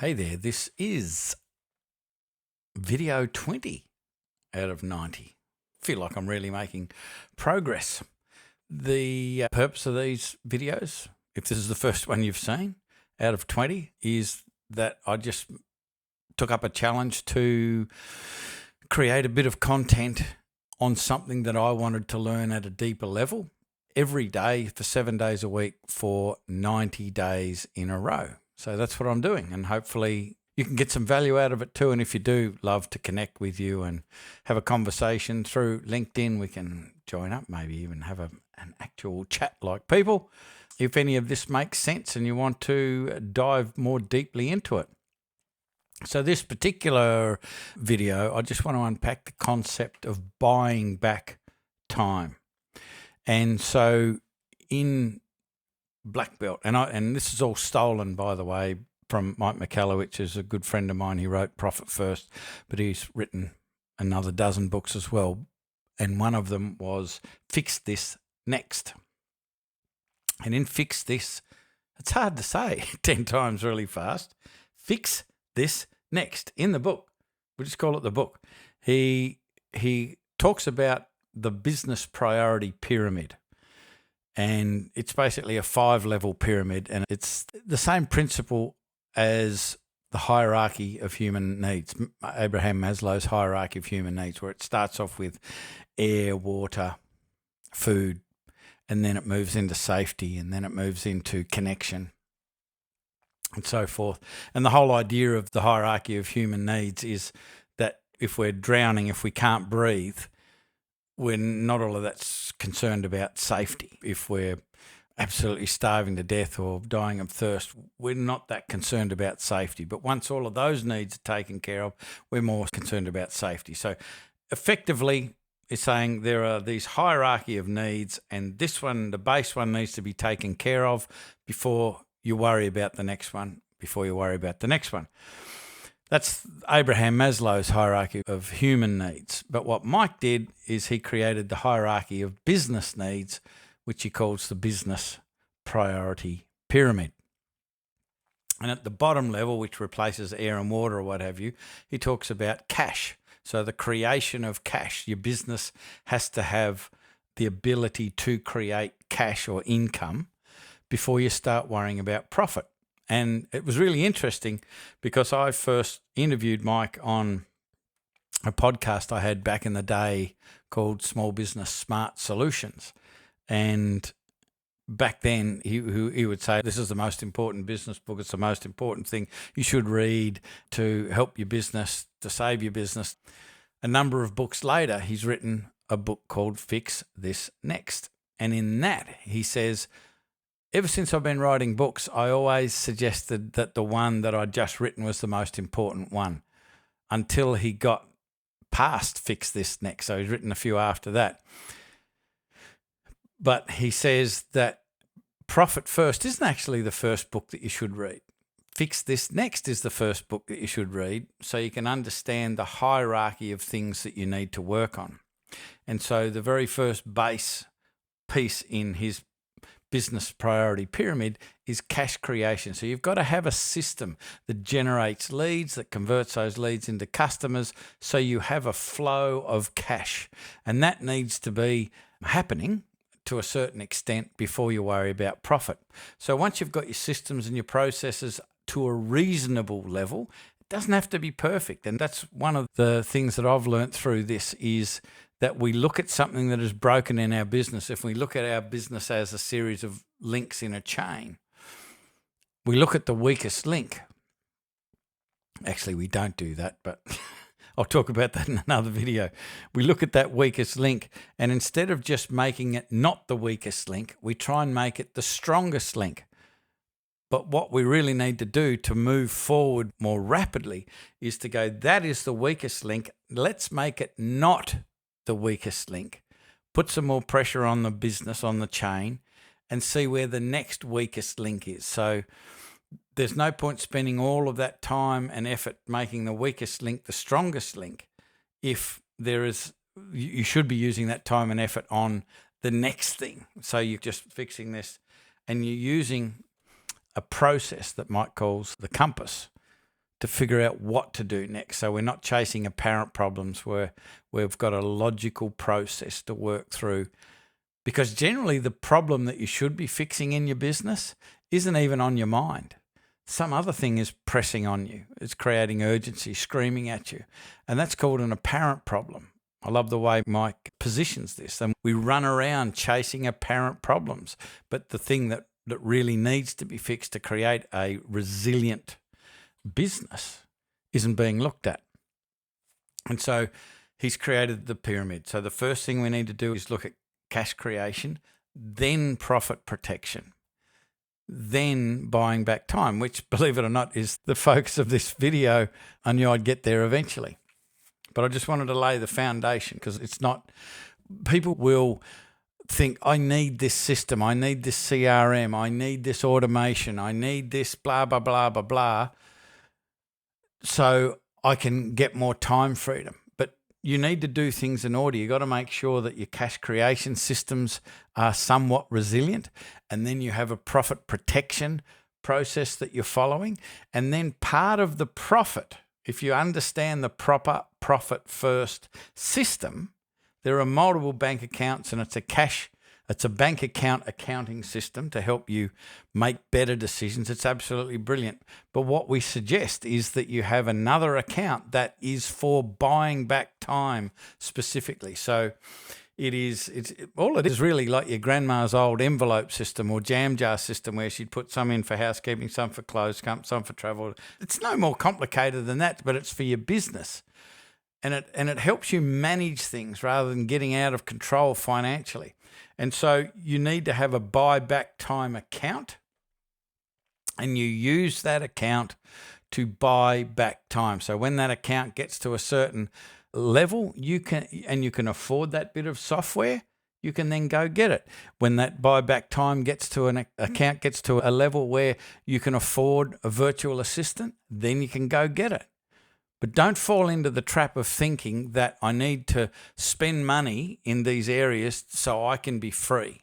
Hey there, this is video 20 out of 90. Feel like I'm really making progress. The purpose of these videos, if this is the first one you've seen out of 20, is that I just took up a challenge to create a bit of content on something that I wanted to learn at a deeper level every day for 7 days a week for 90 days in a row. So that's what I'm doing, and hopefully you can get some value out of it too. And if you do, love to connect with you and have a conversation through LinkedIn. We can join up, maybe even have an actual chat like people. If any of this makes sense and you want to dive more deeply into it. So this particular video, I just want to unpack the concept of buying back time. And so in black belt, and this is all stolen, by the way, from Mike Michalowicz, who's a good friend of mine. He wrote Profit First, but he's written another dozen books as well, and one of them was Fix This Next. And in Fix This, it's hard to say 10 times really fast. Fix This Next. In the book, we'll just call it the book, he talks about the business priority pyramid. And it's basically a 5-level pyramid, and it's the same principle as the hierarchy of human needs, Abraham Maslow's hierarchy of human needs, where it starts off with air, water, food, and then it moves into safety, and then it moves into connection, and so forth. And the whole idea of the hierarchy of human needs is that if we're drowning, if we can't breathe, we're not all of that's concerned about safety. If we're absolutely starving to death or dying of thirst, we're not that concerned about safety. But once all of those needs are taken care of, we're more concerned about safety. So effectively, it's saying there are these hierarchy of needs, and this one, the base one, needs to be taken care of before you worry about the next one, before you worry about the next one. That's Abraham Maslow's hierarchy of human needs. But what Mike did is he created the hierarchy of business needs, which he calls the business priority pyramid. And at the bottom level, which replaces air and water or what have you, he talks about cash. So the creation of cash. Your business has to have the ability to create cash or income before you start worrying about profit. And it was really interesting because I first interviewed Mike on a podcast I had back in the day called Small Business Smart Solutions. And back then he would say, this is the most important business book. It's the most important thing you should read to help your business, to save your business. A number of books later, he's written a book called Fix This Next. And in that, he says, ever since I've been writing books, I always suggested that the one that I'd just written was the most important one until he got past Fix This Next. So he's written a few after that. But he says that Profit First isn't actually the first book that you should read. Fix This Next is the first book that you should read so you can understand the hierarchy of things that you need to work on. And so the very first base piece in his business priority pyramid is cash creation. So you've got to have a system that generates leads, that converts those leads into customers, so you have a flow of cash. And that needs to be happening to a certain extent before you worry about profit. So once you've got your systems and your processes to a reasonable level, it doesn't have to be perfect. And that's one of the things that I've learned through this is that we look at something that is broken in our business. If we look at our business as a series of links in a chain, we look at the weakest link. Actually, we don't do that, but I'll talk about that in another video. We look at that weakest link, and instead of just making it not the weakest link, we try and make it the strongest link. But what we really need to do to move forward more rapidly is to go, that is the weakest link. Let's make it not the weakest link. Put some more pressure on the business, on the chain, and see where the next weakest link is. So there's no point spending all of that time and effort making the weakest link the strongest link if you should be using that time and effort on the next thing. So you're just fixing this and you're using a process that Mike calls the compass. to figure out what to do next. So we're not chasing apparent problems where we've got a logical process to work through. Because generally the problem that you should be fixing in your business isn't even on your mind. Some other thing is pressing on you. It's creating urgency, screaming at you. And that's called an apparent problem. I love the way Mike positions this. And we run around chasing apparent problems. But the thing that really needs to be fixed to create a resilient business isn't being looked at. And so he's created the pyramid. So the first thing we need to do is look at cash creation, then profit protection, then buying back time, which, believe it or not, is the focus of this video. I knew I'd get there eventually. But I just wanted to lay the foundation, because it's not, people will think, I need this system, I need this CRM, I need this automation, I need this blah, blah, blah, blah, blah, so I can get more time freedom. But you need to do things in order. You got to make sure that your cash creation systems are somewhat resilient, and then you have a profit protection process that you're following. And then part of the profit, if you understand the proper profit first system, there are multiple bank accounts, and it's a bank account accounting system to help you make better decisions. It's absolutely brilliant. But what we suggest is that you have another account that is for buying back time specifically. So it's really like your grandma's old envelope system or jam jar system, where she'd put some in for housekeeping, some for clothes, some for travel. It's no more complicated than that, but it's for your business. And it helps you manage things rather than getting out of control financially. And so you need to have a buyback time account, and you use that account to buy back time. So when that account gets to a certain level, you can afford that bit of software, you can then go get it. When that buyback time gets to an account gets to a level where you can afford a virtual assistant, then you can go get it. But don't fall into the trap of thinking that I need to spend money in these areas so I can be free.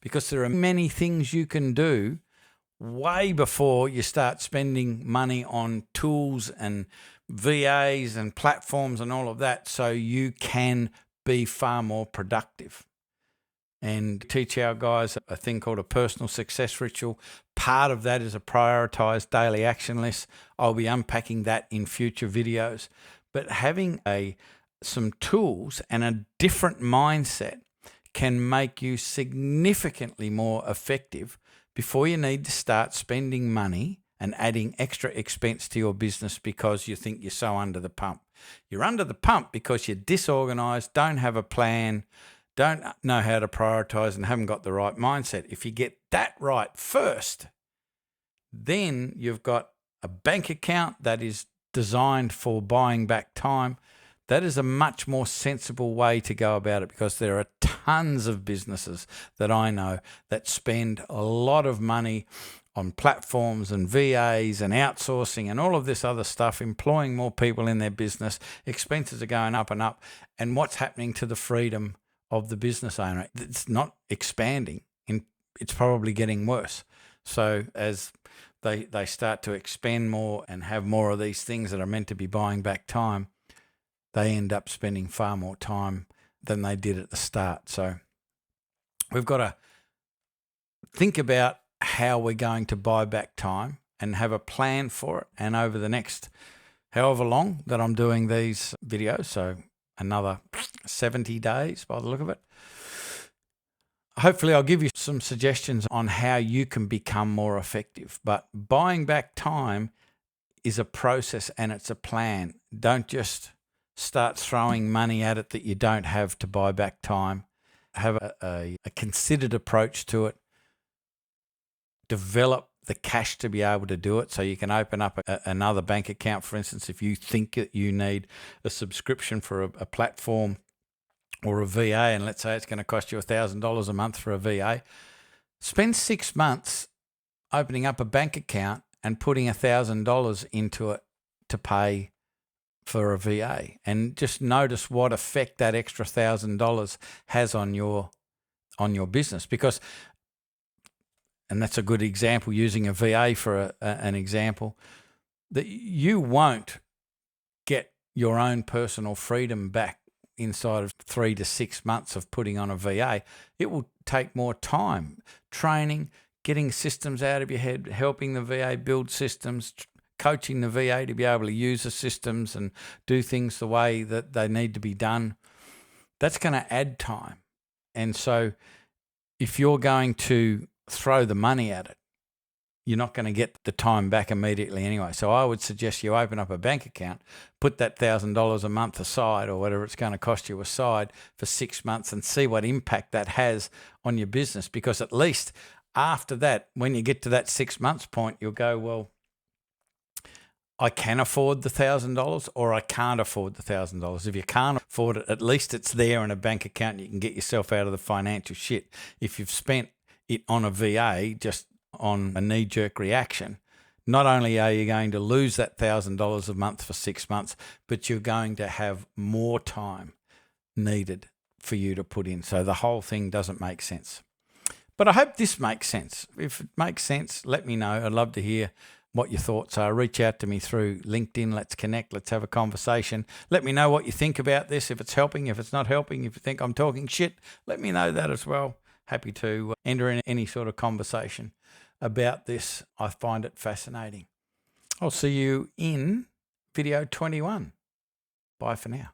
Because there are many things you can do way before you start spending money on tools and VAs and platforms and all of that, so you can be far more productive. And teach our guys a thing called a personal success ritual. Part of that is a prioritized daily action list. I'll be unpacking that in future videos. But having some tools and a different mindset can make you significantly more effective before you need to start spending money and adding extra expense to your business because you think you're so under the pump. You're under the pump because you're disorganized, don't have a plan, don't know how to prioritize, and haven't got the right mindset. If you get that right first, then you've got a bank account that is designed for buying back time. That is a much more sensible way to go about it, because there are tons of businesses that I know that spend a lot of money on platforms and VAs and outsourcing and all of this other stuff, employing more people in their business. Expenses are going up and up. And what's happening to the freedom of the business owner? It's not expanding. It's probably getting worse. So as they start to expand more and have more of these things that are meant to be buying back time, they end up spending far more time than they did at the start. So we've got to think about how we're going to buy back time and have a plan for it. And over the next however long that I'm doing these videos, so another 70 days by the look of it, hopefully I'll give you some suggestions on how you can become more effective. But buying back time is a process and it's a plan. Don't just start throwing money at it that you don't have to buy back time. Have a considered approach to it. Develop the cash to be able to do it, so you can open up another bank account. For instance, if you think that you need a subscription for a platform or a VA, and let's say it's going to cost you $1,000 a month for a VA, spend 6 months opening up a bank account and putting $1,000 into it to pay for a VA, and just notice what effect that extra $1,000 has on your business. Because, and that's a good example, using a VA for an example, that you won't get your own personal freedom back inside of 3 to 6 months of putting on a VA. It will take more time, training, getting systems out of your head, helping the VA build systems, coaching the VA to be able to use the systems and do things the way that they need to be done. That's going to add time. And so if you're going to throw the money at it, you're not going to get the time back immediately anyway. So I would suggest you open up a bank account, put that $1,000 a month aside or whatever it's going to cost you aside for 6 months and see what impact that has on your business. Because at least after that, when you get to that 6 months point, you'll go, well, I can afford the $1,000 or I can't afford the $1,000. If you can't afford it, at least it's there in a bank account and you can get yourself out of the financial shit. If you've spent it on a VA just on a knee-jerk reaction, not only are you going to lose that $1,000 a month for 6 months, but you're going to have more time needed for you to put in. So the whole thing doesn't make sense. But I hope this makes sense. If it makes sense, let me know. I'd love to hear what your thoughts are. Reach out to me through LinkedIn. Let's connect. Let's have a conversation. Let me know what you think about this. If it's helping, if it's not helping, if you think I'm talking shit, let me know that as well. Happy to enter in any sort of conversation about this. I find it fascinating. I'll see you in video 21. Bye for now.